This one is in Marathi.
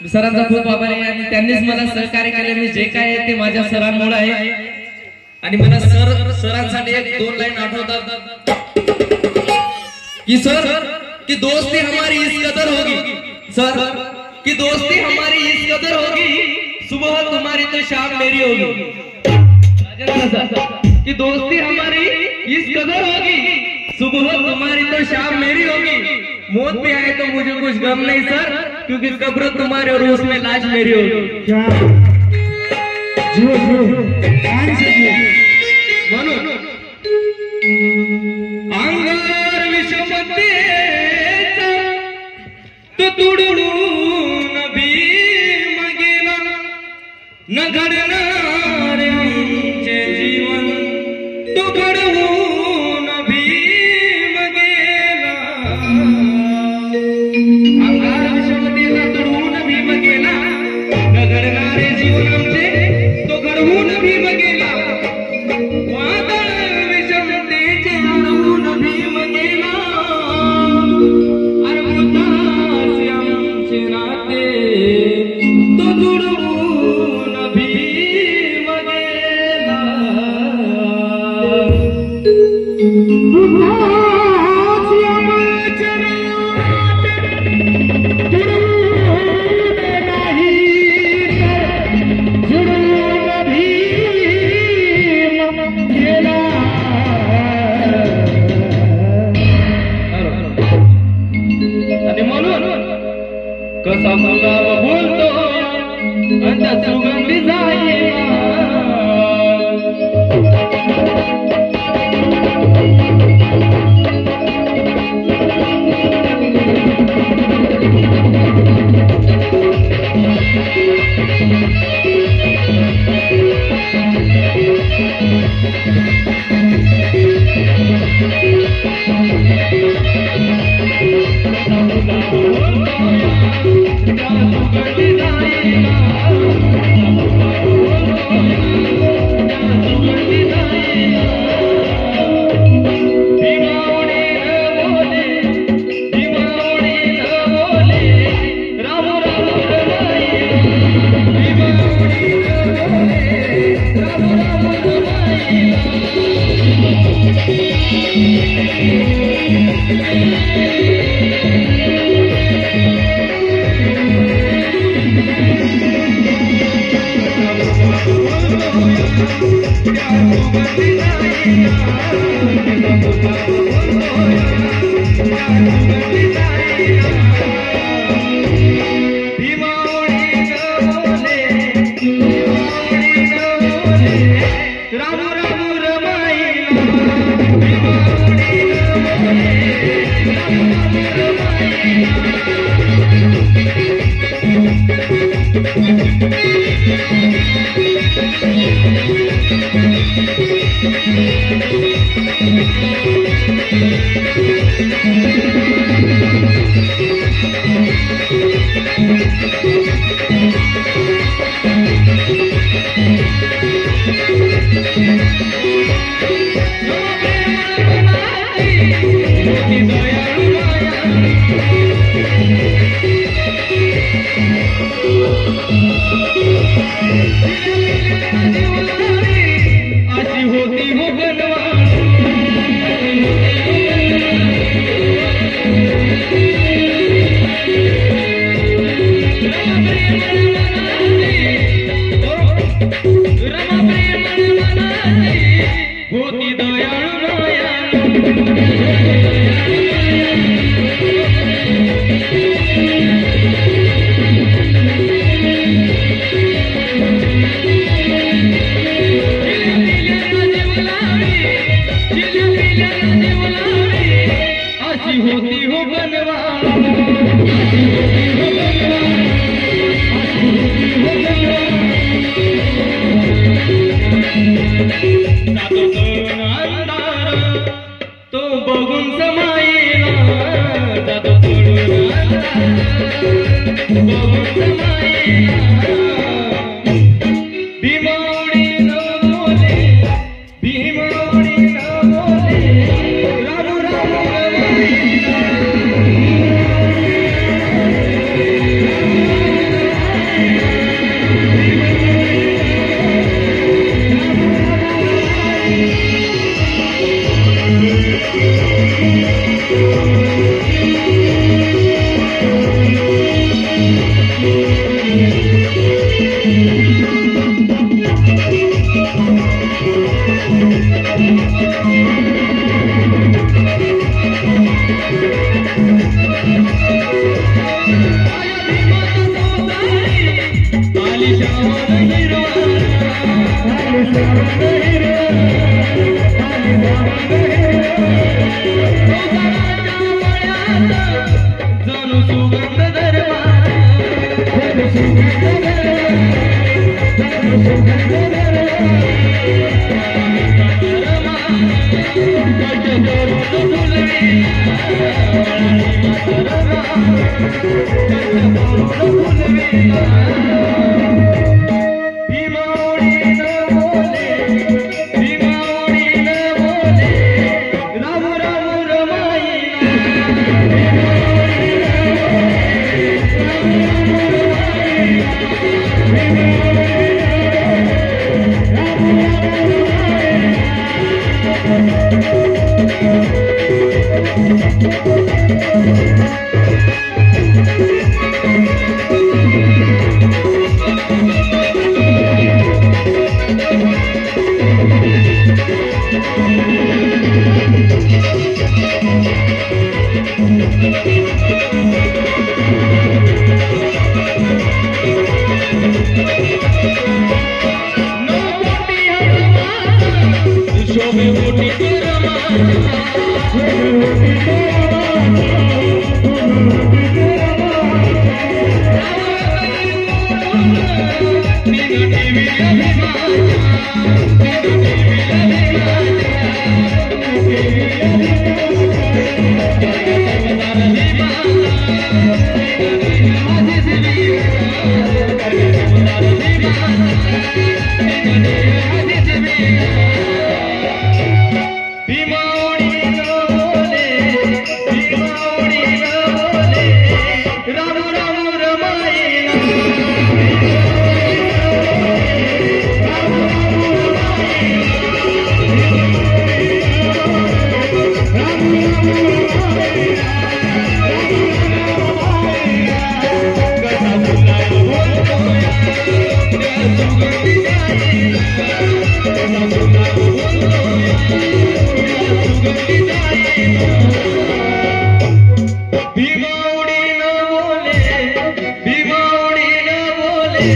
सरांचा खूप आभार आहे आणि त्यांनीच मला सहकार्य केले. मी जे काय आहे ते माझ्या सरांमुळे आहे आणि मला सरांसाठी एक दोन लाईन आठवतात कि सर कि दोस्ती हमारी इस कदर होगी सर कि दोस्ती हमारी इस कदर होगी सुबह तुम्हारी तो शाम मेरी होगी कि दोस्ती हमारी इस कदर होगी सुबह तुम्हारी तो शाम मेरी होगी. मौत भी आए तो मुझे कुछ गम नहीं सर क्योंकि कब्र तुम्हारे और उसमें लाश मेरी होगी. क्या म्हणून अंगार विषमतेचा तो तुडून भीम गेला न घडणार आमचे जीवन तो घडवून भीम गेला. अंगार विषमतेचा तुडून भीम गेला न घडणारे जीवन आमचे तो घडवून भीम गेला. कसा फुलावा बोलतो अंत सुगंधी जाईला. भीमा उडी न बोले